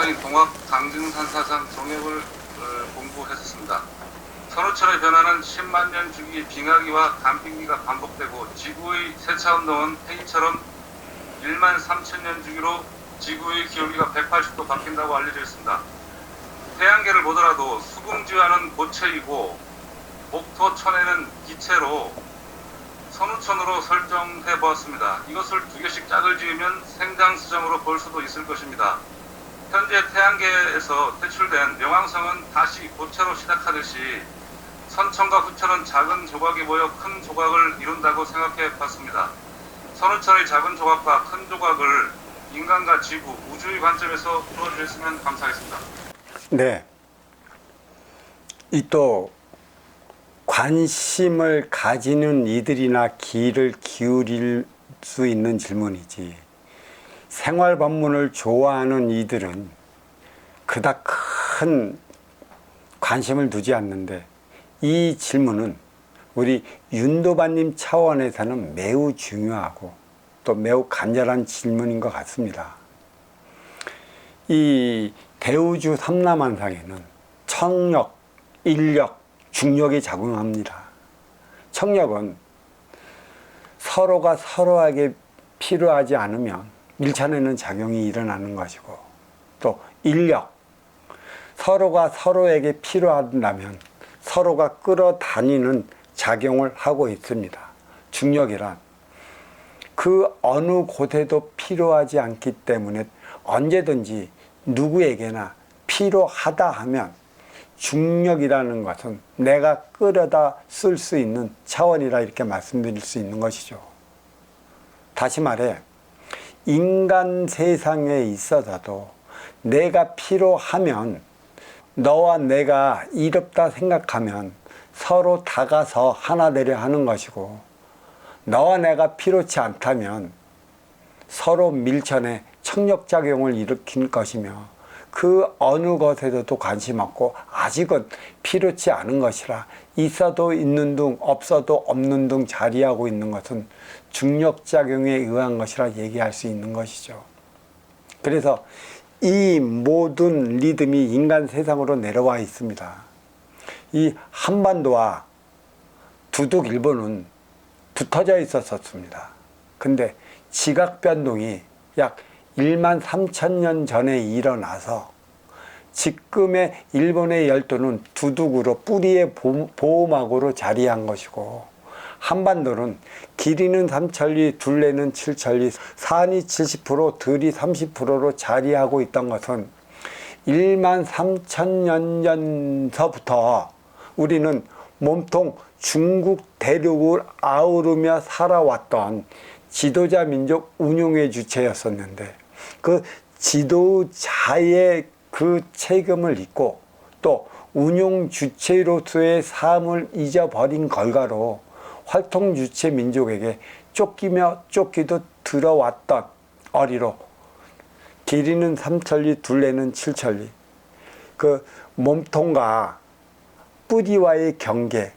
선우천이 동학 강증산사상 정역을 공부했었습니다. 선우천의 변화는 10만 년 주기 빙하기와 단빙기가 반복되고 지구의 세차운동은 해인처럼 1만 3천 년 주기로 지구의 기울기가 180도 바뀐다고 알려져 있습니다. 태양계를 보더라도 수금지와는 고체이고 목토천에는 기체로 선우천으로 설정해 보았습니다. 이것을 두 개씩 짝을 지으면 생장수정으로 볼 수도 있을 것입니다. 현재 태양계에서 퇴출된 명왕성은 다시 고체로 시작하듯이 선천과 후천은 작은 조각이 모여 큰 조각을 이룬다고 생각해 봤습니다. 선우천의 작은 조각과 큰 조각을 인간과 지구, 우주의 관점에서 풀어주셨으면 감사하겠습니다. 네. 이 또 관심을 가지는 이들이나 귀를 기울일 수 있는 질문이지, 생활 법문을 좋아하는 이들은 그닥 큰 관심을 두지 않는데, 이 질문은 우리 윤도반님 차원에서는 매우 중요하고 또 매우 간절한 질문인 것 같습니다. 이 대우주 삼라만상에는 청력, 인력, 중력이 작용합니다. 청력은 서로가 서로에게 필요하지 않으면 밀쳐내는 작용이 일어나는 것이고, 또 인력, 서로가 서로에게 필요하다면 서로가 끌어다니는 작용을 하고 있습니다. 중력이란 그 어느 곳에도 필요하지 않기 때문에 언제든지 누구에게나 필요하다 하면 중력이라는 것은 내가 끌어다 쓸 수 있는 차원이라 이렇게 말씀드릴 수 있는 것이죠. 다시 말해, 인간 세상에 있어서도 내가 필요하면, 너와 내가 이롭다 생각하면 서로 다가서 하나 되려 하는 것이고, 너와 내가 필요치 않다면 서로 밀쳐내 청력작용을 일으킬 것이며, 그 어느 것에도 관심 없고 아직은 필요치 않은 것이라 있어도 있는 둥 없어도 없는 둥 자리하고 있는 것은 중력작용에 의한 것이라 얘기할 수 있는 것이죠. 그래서 이 모든 리듬이 인간 세상으로 내려와 있습니다. 이 한반도와 두둑일본은 붙어져 있었습니다. 근데 지각변동이 약 1만 3천 년 전에 일어나서 지금의 일본의 열도는 두둑으로 뿌리의 보호막으로 자리한 것이고, 한반도는 길이는 3천리, 둘레는 7천리, 산이 70%, 들이 30%로 자리하고 있던 것은 1만 3천 년 전서부터 우리는 몸통 중국 대륙을 아우르며 살아왔던 지도자 민족 운용의 주체였었는데, 그 지도자의 그 책임을 잊고 또 운용 주체로서의 삶을 잊어버린 결과로 활동 주체 민족에게 쫓기며 쫓기도 들어왔던 어리로 길이는 3천리, 둘레는 7천리, 그 몸통과 뿌리와의 경계,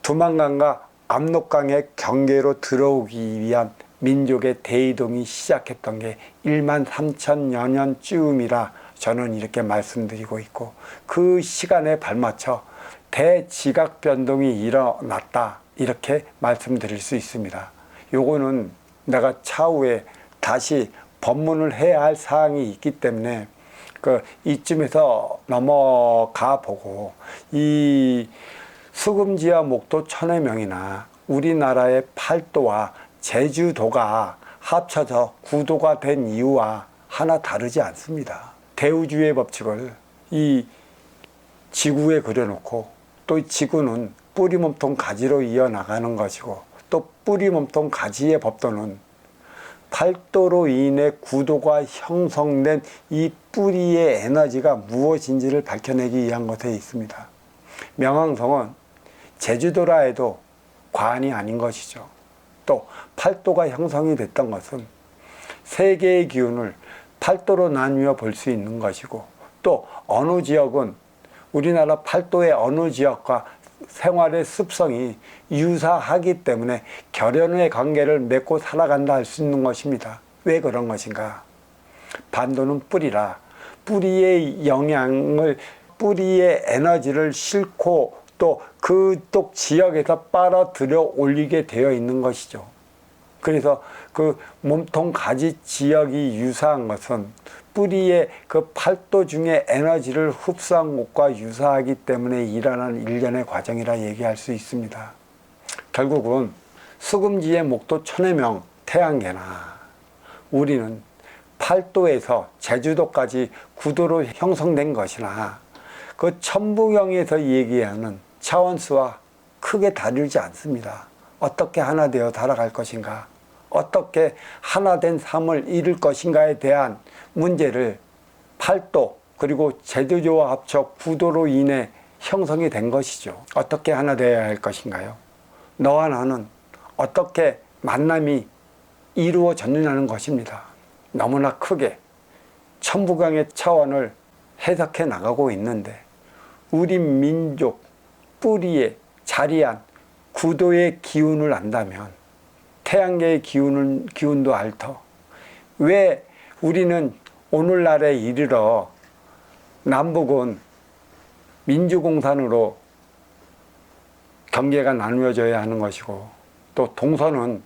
두만강과 압록강의 경계로 들어오기 위한 민족의 대이동이 시작했던 게 1만 3천여 년쯤이라 저는 이렇게 말씀드리고 있고, 그 시간에 발맞춰 대지각변동이 일어났다 이렇게 말씀드릴 수 있습니다. 요거는 내가 차후에 다시 법문을 해야 할 사항이 있기 때문에 이쯤에서 넘어가 보고, 이 수금지와 목도 천의 명이나 우리나라의 팔도와 제주도가 합쳐져 구도가 된 이유와 하나 다르지 않습니다. 대우주의 법칙을 이 지구에 그려놓고, 또 지구는 뿌리 몸통 가지로 이어나가는 것이고, 또 뿌리 몸통 가지의 법도는 팔도로 인해 구도가 형성된 이 뿌리의 에너지가 무엇인지를 밝혀내기 위한 것에 있습니다. 명왕성은 제주도라 해도 과언이 아닌 것이죠. 또 팔도가 형성이 됐던 것은 세계의 기운을 팔도로 나누어 볼 수 있는 것이고, 또 어느 지역은 우리나라 팔도의 어느 지역과 생활의 습성이 유사하기 때문에 결연의 관계를 맺고 살아간다 할 수 있는 것입니다. 왜 그런 것인가? 반도는 뿌리라 뿌리의 영향을, 뿌리의 에너지를 싣고 또 그쪽 지역에서 빨아들여 올리게 되어 있는 것이죠. 그래서 그 몸통 가지 지역이 유사한 것은 뿌리의 그 팔도 중에 에너지를 흡수한 것과 유사하기 때문에 일어나는 일련의 과정이라 얘기할 수 있습니다. 결국은 수금지의 목도 천해명 태양계나 우리는 팔도에서 제주도까지 구도로 형성된 것이나 그 천부경에서 얘기하는 차원수와 크게 다르지 않습니다. 어떻게 하나 되어 살아갈 것인가, 어떻게 하나된 삶을 이룰 것인가에 대한 문제를 팔도 그리고 제주도와 합쳐 구도로 인해 형성이 된 것이죠. 어떻게 하나 되어야 할 것인가요? 너와 나는 어떻게 만남이 이루어졌느냐는 것입니다. 너무나 크게 천부경의 차원을 해석해 나가고 있는데 우리 민족 뿌리에 자리한 구도의 기운을 안다면 태양계의 기운도 알 터 왜 우리는 오늘날에 이르러 남북은 민주공산으로 경계가 나누어져야 하는 것이고 또 동서는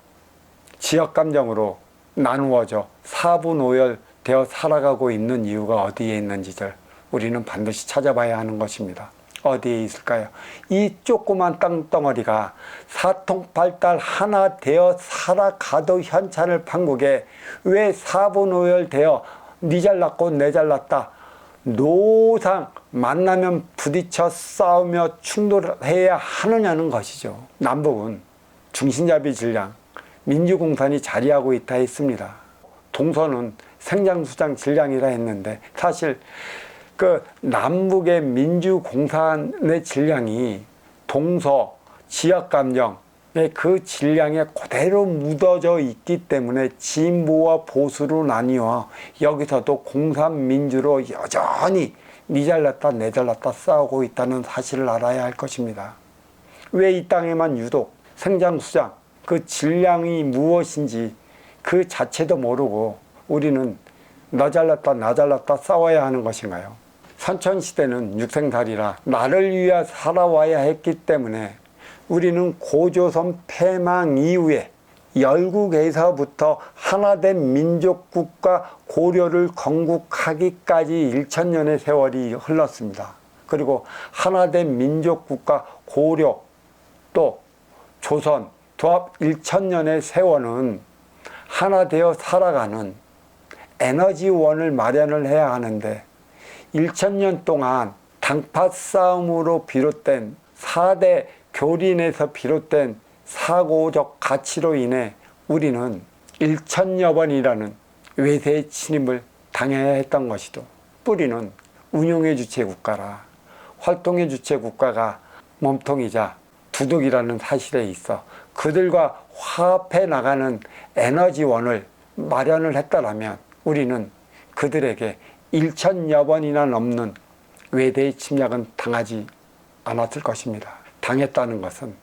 지역감정으로 나누어져 사분오열되어 살아가고 있는 이유가 어디에 있는지를 우리는 반드시 찾아봐야 하는 것입니다. 어디에 있을까요? 이 조그만 땅덩어리가 사통팔달 하나 되어 살아가도 현찬을 판국에 왜 사분오열되어 니 잘났고 내 잘났다 노상 만나면 부딪혀 싸우며 충돌해야 하느냐는 것이죠. 남북은 중신잡이 질량 민주공산이 자리하고 있다 했습니다. 동서는 생장수장 질량이라 했는데 사실 그 남북의 민주공산의 질량이 동서 지역감정의 그 질량에 그대로 묻어져 있기 때문에 진보와 보수로 나뉘어 여기서도 공산민주로 여전히 니 잘났다 내 잘났다 싸우고 있다는 사실을 알아야 할 것입니다. 왜 이 땅에만 유독 생장수장 그 질량이 무엇인지 그 자체도 모르고 우리는 너 잘났다 나 잘났다 싸워야 하는 것인가요? 선천시대는 육생살이라 나를 위해 살아와야 했기 때문에 우리는 고조선 패망 이후에 열국에서부터 하나된 민족국가 고려를 건국하기까지 1000년의 세월이 흘렀습니다. 그리고 하나된 민족국가 고려 또 조선 도합 1000년의 세월은 하나 되어 살아가는 에너지원을 마련을 해야 하는데 1000년 동안 당파 싸움으로 비롯된 4대 교린에서 비롯된 사고적 가치로 인해 우리는 1000여 번이라는 외세의 침입을 당해야 했던 것이도 뿌리는 운용의 주체 국가라 활동의 주체 국가가 몸통이자 두둑이라는 사실에 있어 그들과 화합해 나가는 에너지원을 마련을 했더라면 우리는 그들에게 1000여 번이나 넘는 외대의 침략은 당하지 않았을 것입니다. 당했다는 것은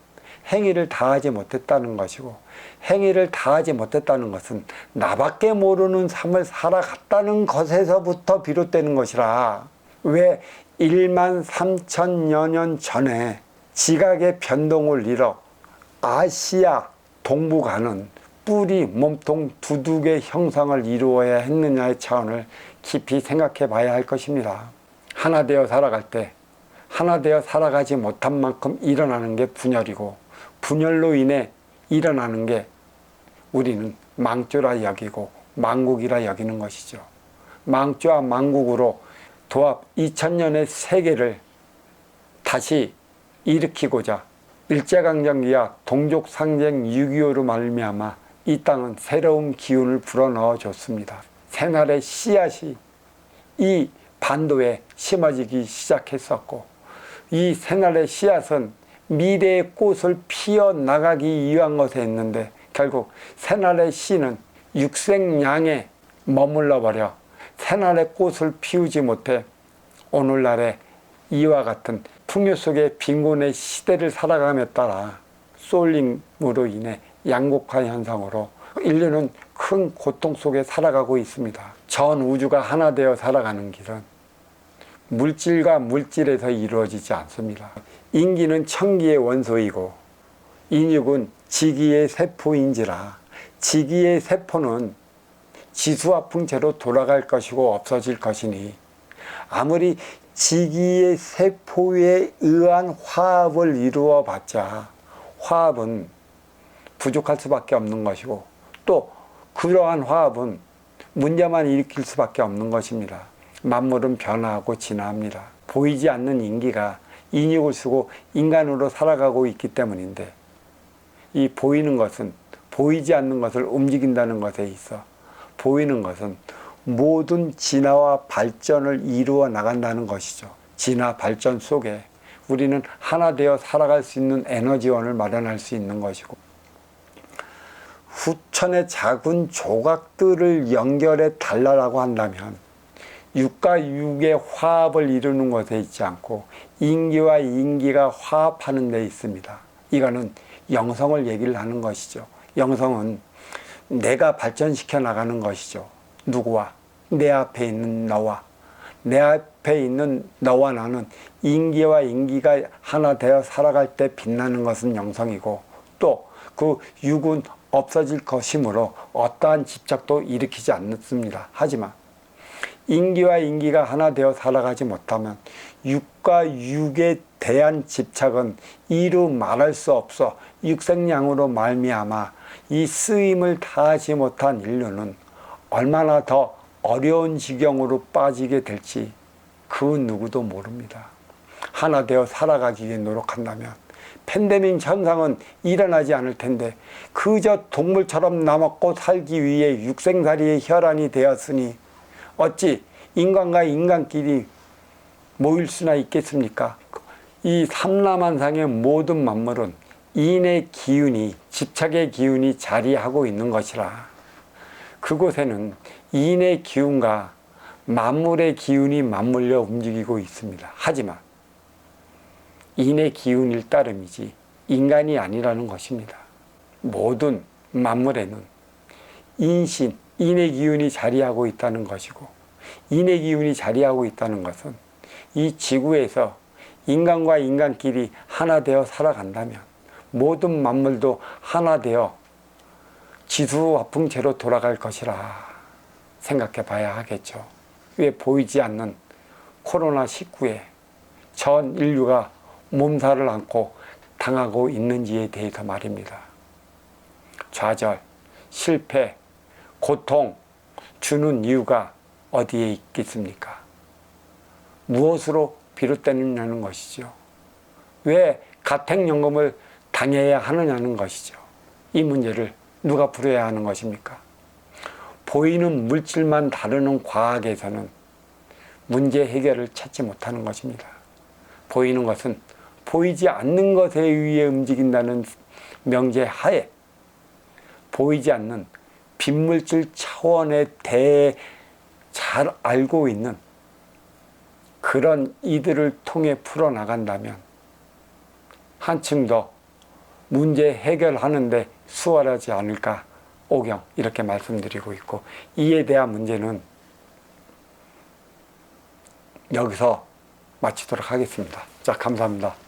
행위를 다하지 못했다는 것이고 행위를 다하지 못했다는 것은 나밖에 모르는 삶을 살아갔다는 것에서부터 비롯되는 것이라 왜 13,000여 년 전에 지각의 변동을 이뤄 아시아 동북아는 뿌리, 몸통, 두둑의 형상을 이루어야 했느냐의 차원을 깊이 생각해 봐야 할 것입니다. 하나 되어 살아갈 때 하나 되어 살아가지 못한 만큼 일어나는 게 분열이고 분열로 인해 일어나는 게 우리는 망조라 여기고 망국이라 여기는 것이죠. 망조와 망국으로 도합 2000년의 세계를 다시 일으키고자 일제강점기와 동족상쟁 6.25로 말미암아 이 땅은 새로운 기운을 불어넣어 줬습니다. 새날의 씨앗이 이 반도에 심어지기 시작했었고 이 새날의 씨앗은 미래의 꽃을 피어나가기 위한 것에 있는데 결국 새날의 씨는 육생양에 머물러 버려 새날의 꽃을 피우지 못해 오늘날의 이와 같은 풍요 속의 빈곤의 시대를 살아감에 따라 소울링으로 인해 양극화 현상으로 인류는 큰 고통 속에 살아가고 있습니다. 전 우주가 하나 되어 살아가는 길은 물질과 물질에서 이루어지지 않습니다. 인기는 천기의 원소이고 인육은 지기의 세포인지라 지기의 세포는 지수화풍체로 돌아갈 것이고 없어질 것이니 아무리 지기의 세포에 의한 화합을 이루어 봤자 화합은 부족할 수밖에 없는 것이고 또 그러한 화합은 문제만 일으킬 수밖에 없는 것입니다. 만물은 변화하고 진화합니다. 보이지 않는 인기가 인육을 쓰고 인간으로 살아가고 있기 때문인데 이 보이는 것은 보이지 않는 것을 움직인다는 것에 있어 보이는 것은 모든 진화와 발전을 이루어 나간다는 것이죠. 진화 발전 속에 우리는 하나 되어 살아갈 수 있는 에너지원을 마련할 수 있는 것이고 후천의 작은 조각들을 연결해 달라라고 한다면 육과 육의 화합을 이루는 것에 있지 않고 인기와 인기가 화합하는 데 있습니다. 이거는 영성을 얘기를 하는 것이죠. 영성은 내가 발전시켜 나가는 것이죠. 누구와? 내 앞에 있는 너와. 내 앞에 있는 너와 나는 인기와 인기가 하나 되어 살아갈 때 빛나는 것은 영성이고 또 그 육은 없어질 것이므로 어떠한 집착도 일으키지 않습니다. 하지만 인기와 인기가 하나 되어 살아가지 못하면 육과 육에 대한 집착은 이루 말할 수 없어 육생양으로 말미암아 이 쓰임을 다하지 못한 인류는 얼마나 더 어려운 지경으로 빠지게 될지 그 누구도 모릅니다. 하나 되어 살아가기 위해 노력한다면 팬데믹 현상은 일어나지 않을 텐데 그저 동물처럼 남았고 살기 위해 육생살이의 혈안이 되었으니 어찌 인간과 인간끼리 모일 수나 있겠습니까? 이 삼라만상의 모든 만물은 인의 기운이 집착의 기운이 자리하고 있는 것이라 그곳에는 인의 기운과 만물의 기운이 맞물려 움직이고 있습니다. 하지만 인의 기운일 따름이지 인간이 아니라는 것입니다. 모든 만물에는 인신, 인의 기운이 자리하고 있다는 것이고 인의 기운이 자리하고 있다는 것은 이 지구에서 인간과 인간끼리 하나 되어 살아간다면 모든 만물도 하나 되어 지수화풍체로 돌아갈 것이라 생각해 봐야 하겠죠. 왜 보이지 않는 코로나19에 전 인류가 몸살을 앓고 당하고 있는지에 대해서 말입니다. 좌절, 실패, 고통 주는 이유가 어디에 있겠습니까? 무엇으로 비롯되느냐는 것이죠. 왜 가택연금을 당해야 하느냐는 것이죠. 이 문제를 누가 풀어야 하는 것입니까? 보이는 물질만 다루는 과학에서는 문제 해결을 찾지 못하는 것입니다. 보이는 것은 보이지 않는 것에 의해 움직인다는 명제 하에 보이지 않는 빈물질 차원에 대해 잘 알고 있는 그런 이들을 통해 풀어나간다면 한층 더 문제 해결하는데 수월하지 않을까 오경 이렇게 말씀드리고 있고 이에 대한 문제는 여기서 마치도록 하겠습니다. 자, 감사합니다.